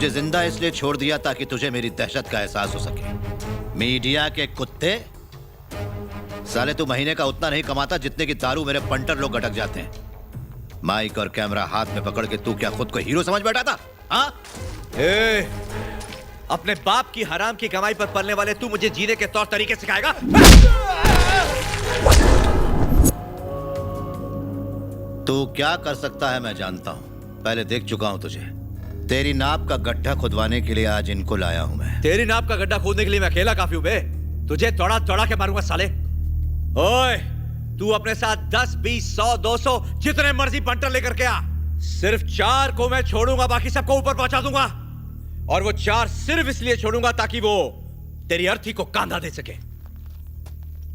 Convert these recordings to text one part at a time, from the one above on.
तुझे जिंदा इसलिए छोड़ दिया ताकि तुझे मेरी दहशत का एहसास हो सके। मीडिया के कुत्ते साले, तू महीने का उतना नहीं कमाता जितने की दारू मेरे पंटर लोग गटक जाते हैं। माइक और कैमरा हाथ में पकड़ के तू क्या खुद को हीरो समझ बैठा था? हाँ? अपने बाप की हराम की कमाई पर पलने वाले तू मुझे जीने के तौर तरीके सिखाएगा? तू क्या कर सकता है मैं जानता हूं, पहले देख चुका हूं तुझे। तेरी नाप का गड्ढा खुदवाने के लिए आज इनको लाया हूं मैं। तेरी नाप का गड्ढा खोदने के लिए मैं अकेला काफी हूं बे। तुझे तोड़ा तोड़ा के मारूंगा साले। ओए, तू अपने साथ 10, 20, 100, 200 जितने मर्जी बंटर लेकर के आ। सिर्फ 4 को मैं छोड़ूंगा, बाकी सबको ऊपर पहुंचा दूंगा। और वो 4 सिर्फ इसलिए छोड़ूंगा ताकि वो तेरी अर्थी को कांधा दे सके।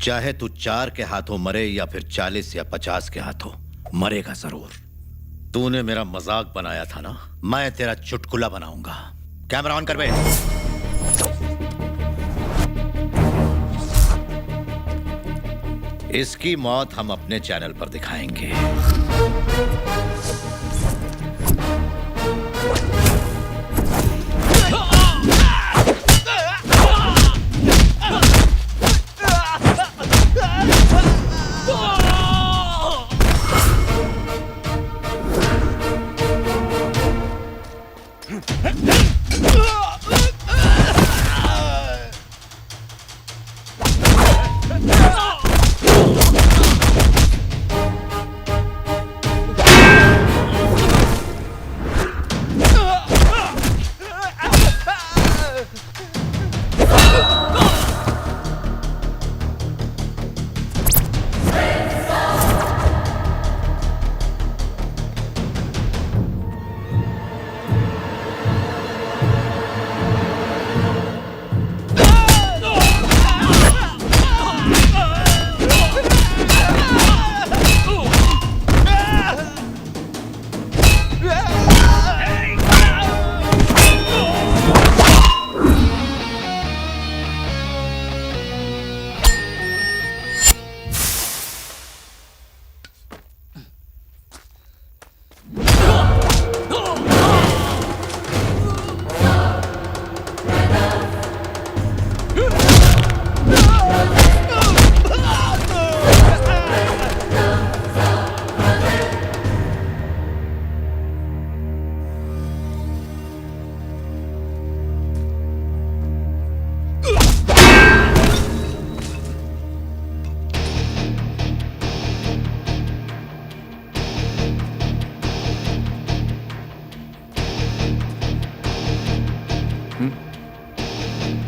चाहे तू 4 के हाथों मरे या फिर 40 या 50 के हाथों, मरेगा जरूर। तूने मेरा मजाक बनाया था ना, मैं तेरा चुटकुला बनाऊंगा। कैमरा ऑन कर बे। इसकी मौत हम अपने चैनल पर दिखाएंगे।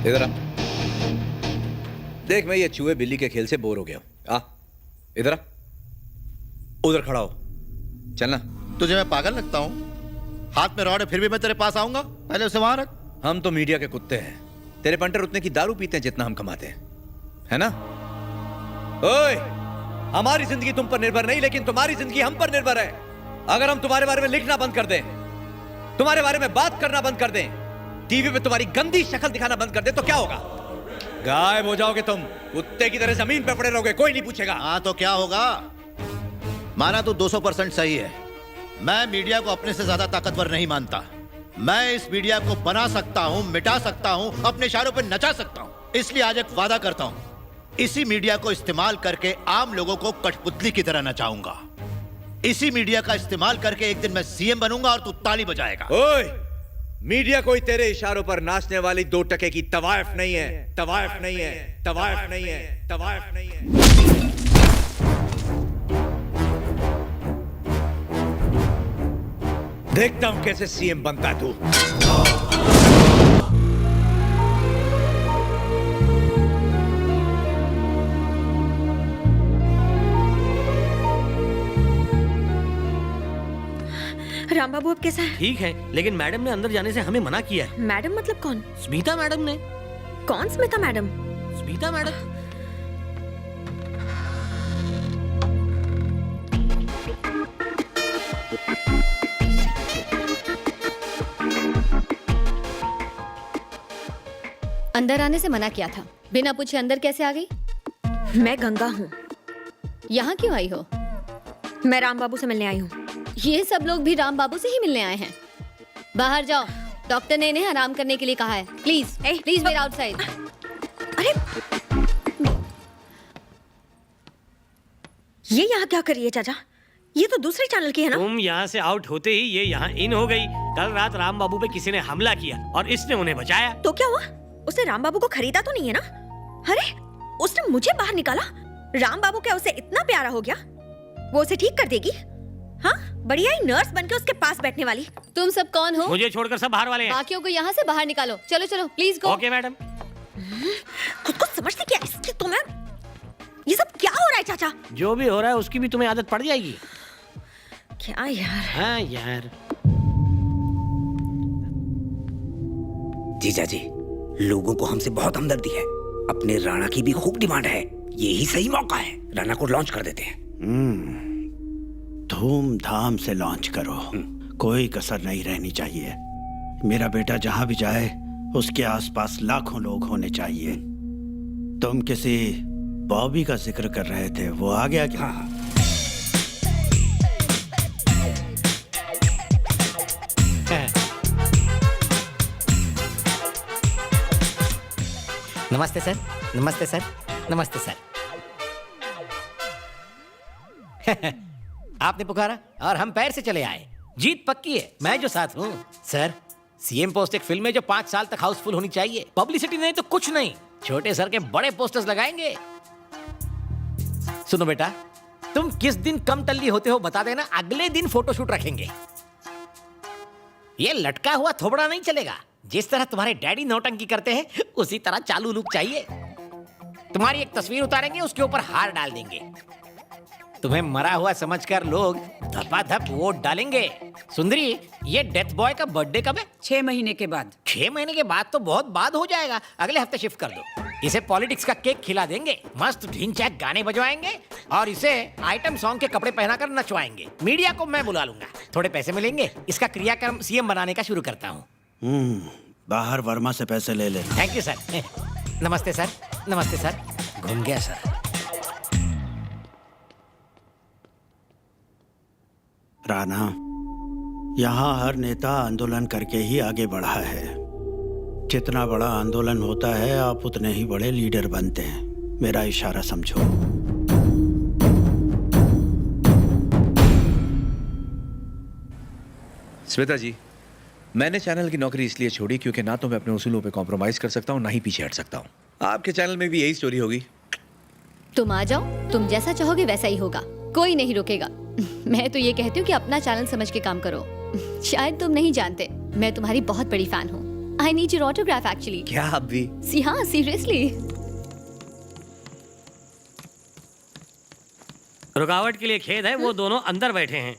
इधर आ। देख, मैं ये चूहे बिल्ली के खेल से बोर हो गया हूं। आ इधर आ। उधर खड़ा हो। चलना। तुझे मैं पागल लगता हूं? हाथ में रॉड है फिर भी मैं तेरे पास आऊंगा? पहले उसे वहां रख। हम तो मीडिया के कुत्ते हैं। तेरे पंटर उतने की दारू पीते हैं जितना हम कमाते हैं, है ना? ओए, हमारी जिंदगी तुम पर निर्भर नहीं, लेकिन तुम्हारी जिंदगी हम पर निर्भर है। अगर हम तुम्हारे बारे में लिखना बंद कर दें, तुम्हारे बारे में बात करना बंद कर दें, टीवी पे तुम्हारी गंदी शक्ल दिखाना बंद कर दे, तो क्या होगा? गायब हो जाओगे तुम, कुत्ते की तरह जमीन पे पड़े रहोगे, कोई नहीं पूछेगा। हाँ तो क्या होगा? माना तू 200% सही है। मैं मीडिया को अपने से ज्यादा ताकतवर नहीं मानता। मैं इस मीडिया को बना सकता हूं, मिटा सकता हूं, अपने इशारों पे नचा सकता हूं। इसलिए आज एक वादा करता हूं, इसी मीडिया को इस्तेमाल करके आम लोगों को कठपुतली की तरह नचाऊंगा। इसी मीडिया का इस्तेमाल करके एक दिन मैं सीएम बनूंगा और तू ताली बजाएगा। ओए, मीडिया कोई तेरे इशारों पर नाचने वाली 2 टके की तवायफ नहीं है। तवायफ नहीं है, तवायफ नहीं है, तवायफ नहीं है। देखता हूं कैसे सीएम बनता है तू। राम बाबू अब कैसा है? ठीक है, लेकिन मैडम ने अंदर जाने से हमें मना किया है। मैडम मतलब कौन? स्मिता मैडम ने। कौन स्मिता मैडम? स्मिता मैडम। अंदर आने से मना किया था, बिना पूछे अंदर कैसे आ गई? मैं गंगा हूँ। यहाँ क्यों आई हो? मैं राम बाबू से मिलने आई हूँ। ये सब लोग भी राम बाबू से ही मिलने आए हैं। बाहर जाओ, डॉक्टर ने इन्हें आराम करने के लिए कहा है। Please please wait outside. अरे ये यहाँ क्या कर रही है चाचा? ये तो दूसरे चैनल की है ना? तुम यहाँ से आउट होते ही ये यहाँ इन हो गई। कल रात राम बाबू पे किसी ने हमला किया और इसने उन्हें बचाया। तो क्या हुआ? उसने राम बाबू को खरीदा तो नहीं है ना? अरे उसने मुझे बाहर निकाला। राम बाबू क्या उसे इतना प्यारा हो गया? वो उसे ठीक कर देगी? हाँ, बढ़िया ही नर्स बनके उसके पास बैठने वाली। तुम सब कौन हो? मुझे छोड़कर सब बाहर वाले हैं। बाकियों को यहाँ से बाहर निकालो। चलो चलो प्लीज गो। Okay madam. खुद को समझती क्या इसकी तुम्हें? ये सब क्या हो रहा है चाचा? जो भी हो रहा है उसकी भी तुम्हें आदत पड़ जाएगी। क्या यार? हाँ यार। जीजा जी, लोगों को हमसे बहुत हमदर्दी है। अपने राणा की भी खूब डिमांड है। यही सही मौका है, राणा को लॉन्च कर देते हैं। धूमधाम से लॉन्च करो, कोई कसर नहीं रहनी चाहिए। मेरा बेटा जहां भी जाए उसके आसपास लाखों लोग होने चाहिए। तुम किसी बॉबी का जिक्र कर रहे थे, वो आ गया क्या? हाँ। नमस्ते सर, नमस्ते सर, नमस्ते सर। आपने पुकारा और हम पैर से चले आए। जीत पक्की है, मैं जो साथ हूँ। सर, सीएम पोस्ट एक फिल्म है जो 5 साल तक हाउसफुल होनी चाहिए। पब्लिसिटी नहीं तो कुछ नहीं, छोटे सर के बड़े पोस्टर्स लगाएंगे। सुनो बेटा, तुम किस दिन कम टल्ली होते हो बता देना, अगले दिन फोटोशूट रखेंगे। ये लटका हुआ थोबड़ा नहीं चलेगा। जिस तरह तुम्हारे डैडी नौटंकी करते हैं उसी तरह चालू लुक चाहिए। तुम्हारी एक तस्वीर उतारेंगे, उसके ऊपर हार डाल देंगे। तुम्हें मरा हुआ समझकर लोग धपाधप वोट डालेंगे। सुंदरी, ये डेथ बॉय का बर्थडे कब है? 6 महीने के बाद। 6 महीने के बाद तो बहुत बाद हो जाएगा, अगले हफ्ते शिफ्ट कर दो। इसे पॉलिटिक्स का केक खिला देंगे, मस्त ढिंचैक गाने बजवाएंगे और इसे आइटम सॉन्ग के कपड़े पहनाकर नचवाएंगे। मीडिया को मैं बुला लूंगा, थोड़े पैसे मिलेंगे। इसका क्रियाक्रम सीएम बनाने का शुरू करता हूँ। बाहर वर्मा से पैसे ले लेना। Thank you sir. नमस्ते सर, नमस्ते सर। घूम गया सर। राणा, यहाँ हर नेता आंदोलन करके ही आगे बढ़ा है। जितना बड़ा आंदोलन होता है आप उतने ही बड़े लीडर बनते हैं। मेरा इशारा समझो। श्वेता जी, मैंने चैनल की नौकरी इसलिए छोड़ी क्योंकि ना तो मैं अपने उसूलों पे कॉम्प्रोमाइज कर सकता हूँ, ना ही पीछे हट सकता हूँ। आपके चैनल में भी यही स्टोरी होगी। तुम आ जाओ, तुम जैसा चाहोगे वैसा ही होगा, कोई नहीं रोकेगा। मैं तो ये कहती हूँ कि अपना चैनल समझ के काम करो। शायद तुम नहीं जानते, मैं तुम्हारी बहुत बड़ी फैन हूँ। I need your autograph actually. क्या आप भी? हाँ, सीरियसली। रुकावट के लिए खेद है, वो दोनों अंदर बैठे हैं।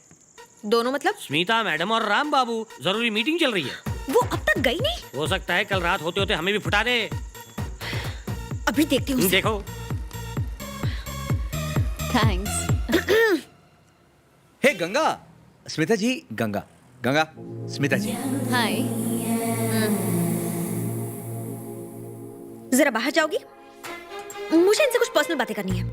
दोनों मतलब? स्मिता मैडम और राम बाबू, जरूरी मीटिंग चल रही है। वो अब तक गई नहीं? हो सकता है कल रात होते होते हमें भी फुटा दे। अभी देखती हूँ। देखो। थैंक्स। हे गंगा, स्मिता जी, गंगा, गंगा, स्मिता जी। हाय। जरा बाहर जाओगी? मुझे इनसे कुछ पर्सनल बातें करनी है।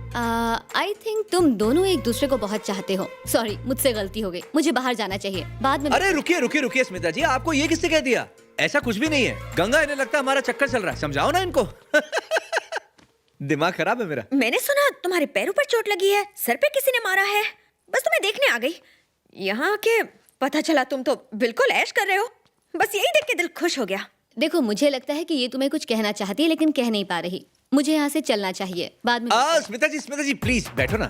आई थिंक तुम दोनों एक दूसरे को बहुत चाहते हो। सॉरी, मुझसे गलती हो गई, मुझे बाहर जाना चाहिए, बाद में। अरे रुकिए रुकिए रुकिए स्मिता जी, आपको ये किसने कह दिया? ऐसा कुछ भी नहीं है। गंगा, इन्हें लगता है हमारा चक्कर चल रहा है, समझाओ ना इनको। दिमाग खराब है मेरा। मैंने सुना तुम्हारे पैरों पर चोट लगी है, सर पे किसी ने मारा है। बस तुम्हें देखने आ गई। यहाँ के पता चला तुम तो बिल्कुल ऐश कर रहे हो। बस यही देख के दिल खुश हो गया। देखो, मुझे लगता है कि ये तुम्हें कुछ कहना चाहती है लेकिन कह नहीं पा रही। मुझे यहाँ से चलना चाहिए, बाद में। स्मिता जी प्लीज बैठो ना।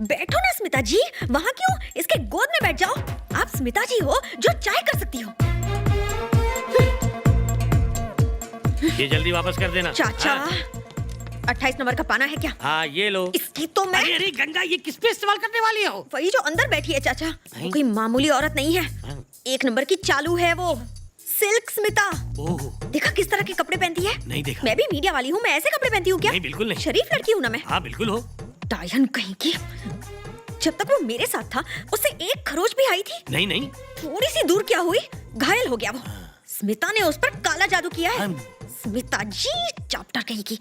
बैठो ना स्मिता जी, वहाँ क्यों? इसके गोद में बैठ जाओ। आप स्मिता जी हो जो चाय कर सकती हो। ये जल्दी वापस कर देना। चाचा, हाँ। 28 नंबर का पाना है क्या? हाँ, ये लो। इसकी तो मैं। अरे गंगा, ये किस पे इस्तेमाल करने वाली हो? वही जो अंदर बैठी है चाचा, वो कोई मामूली औरत नहीं है। 1 नंबर की चालू है वो, सिल्क स्मिता। ओह, देखा किस तरह के कपड़े पहनती है? नहीं देखा। मैं भी मीडिया वाली हूँ, मैं ऐसे कपड़े पहनती हूँ क्या? नहीं, बिल्कुल नहीं। शरीफ लड़की हूँ ना मैं। हाँ बिल्कुल हो। डायन कहीं की। जब तक वो मेरे साथ था उससे एक खरोच भी आई थी? नहीं नहीं। थोड़ी सी दूर क्या हुई, घायल हो गया वो। स्मिता ने उस पर काला जादू किया है। स्मिता जी चैप्टर कहीं की।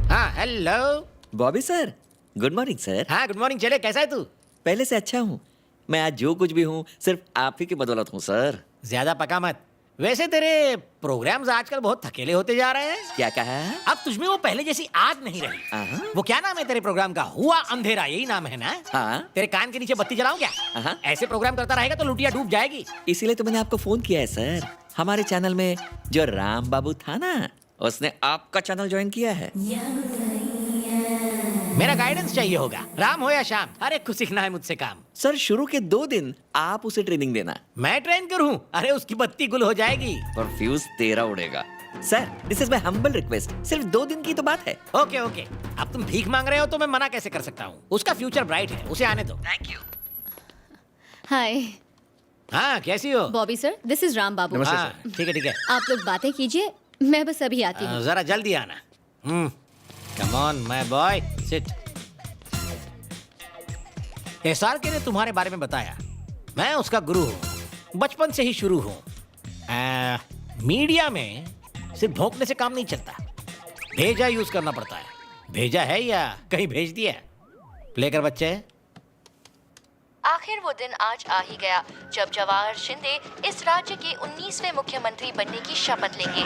हाँ, hello Bobby sir, good morning sir. हाँ, गुड मॉर्निंग। चले, कैसा है तू? पहले से अच्छा हूँ। मैं आज जो कुछ भी हूँ सिर्फ आप ही की बदौलत हूँ सर। ज्यादा पका मत। वैसे तेरे प्रोग्राम्स आजकल बहुत थकेले होते जा रहे हैं। क्या कहा है? अब तुझमें वो पहले जैसी आग नहीं रही। वो क्या नाम है तेरे प्रोग्राम का? हुआ अंधेरा, यही नाम है ना? हाँ। तेरे कान के नीचे बत्ती जलाऊं क्या? हाँ। ऐसे प्रोग्राम करता रहेगा तो लुटिया डूब जाएगी। इसीलिए तो मैंने आपको फोन किया है सर। हमारे चैनल में जो राम बाबू था ना, उसने आपका चैनल ज्वाइन किया है। मेरा गाइडेंस चाहिए होगा, राम हो या श्याम, हर एक को सीखना है मुझसे काम। सर शुरू के 2 दिन आप उसे ट्रेनिंग देना। मैं ट्रेन करूं? अरे उसकी बत्ती गुल हो जाएगी। और फ्यूज तेरा उड़ेगा। Sir this is my humble request. सिर्फ 2 दिन की तो बात है। ओके ओके, अब तुम भीख मांग रहे हो तो मैं मना कैसे कर सकता हूँ? उसका फ्यूचर ब्राइट है, उसे आने दो। Thank you. हाय हाँ, कैसी हो? Bobby sir, this is Ram Babu. नमस्ते हाँ, ठीक है ठीक है। आप लोग बातें कीजिए, मैं बस अभी आती हूँ। जरा जल्दी आना। Come on my boy, sit. SRK ने तुम्हारे बारे में बताया। मैं उसका गुरु हूँ, बचपन से ही शुरू हूँ। मीडिया में सिर्फ भोंकने से काम नहीं चलता, भेजा यूज करना पड़ता है। भेजा है या कहीं भेज दिया? प्ले कर बच्चे। आखिर वो दिन आज आ ही गया जब जवाहर शिंदे इस राज्य के 19वें मुख्यमंत्री बनने की शपथ लेंगे।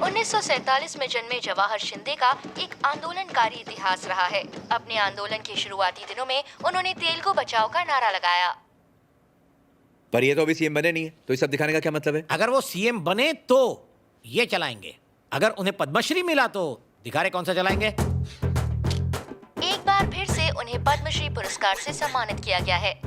1947 में जन्मे जवाहर शिंदे का एक आंदोलनकारी इतिहास रहा है। अपने आंदोलन के शुरुआती दिनों में उन्होंने तेलुगु बचाओ का नारा लगाया। पर ये तो अभी सीएम बने नहीं है, तो ये सब दिखाने का क्या मतलब है? अगर वो सीएम बने तो ये चलाएंगे, अगर उन्हें पद्मश्री मिला तो दिखा रहे कौन सा चलाएंगे। एक बार फिर से उन्हें पद्मश्री पुरस्कार से सम्मानित किया गया है।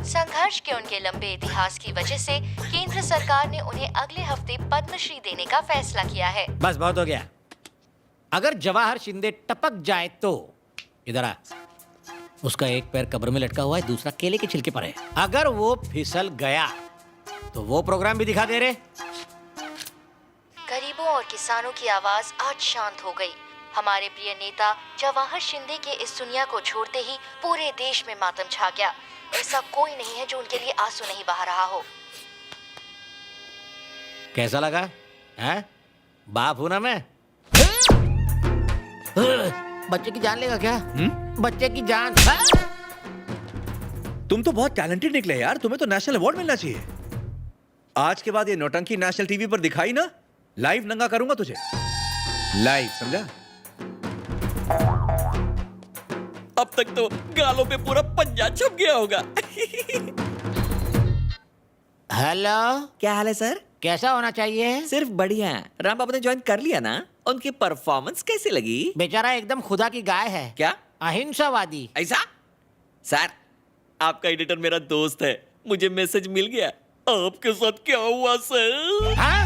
संघर्ष के उनके लंबे इतिहास की वजह से केंद्र सरकार ने उन्हें अगले हफ्ते पद्मश्री देने का फैसला किया है। बस बहुत हो गया। अगर जवाहर शिंदे टपक जाए तो इधर आ। उसका एक पैर कब्र में लटका हुआ है, दूसरा केले के छिलके पर है। अगर वो फिसल गया तो वो प्रोग्राम भी दिखा दे रहे। गरीबों और किसानों की आवाज आज शांत हो गई। हमारे प्रिय नेता जवाहर शिंदे के इस दुनिया को छोड़ते ही पूरे देश में मातम छा गया। ऐसा कोई नहीं है जो उनके लिए आंसू नहीं बहा रहा हो। कैसा लगा? हैं? बाप हूं ना मैं। बच्चे की जान लेगा क्या? बच्चे की जान। तुम तो बहुत टैलेंटेड निकले यार, तुम्हें तो नेशनल अवार्ड मिलना चाहिए। आज के बाद ये नौटंकी नेशनल टीवी पर दिखाई ना, लाइव नंगा करूंगा तुझे, लाइव, समझा? अब तक तो गालों पे पूरा पंजा छप गया होगा। हेलो, क्या हाल है सर? कैसा होना चाहिए? सिर्फ बढ़िया। राम बाबू ने ज्वाइन कर लिया ना? उनकी परफॉर्मेंस कैसी लगी? बेचारा एकदम खुदा की गाय है। क्या? अहिंसावादी। ऐसा? सर आपका एडिटर मेरा दोस्त है, मुझे मैसेज मिल गया। आपके साथ क्या हुआ सर? हाँ?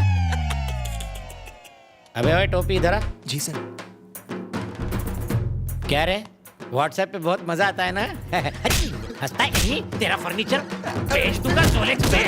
अबे ओए टोपी इधर आ। जी सर। क्या रे, व्हाट्सएप पे बहुत मजा आता है ना? हंसता है कहीं? तेरा फर्नीचर बेच दूंगा सोलेक्स पे।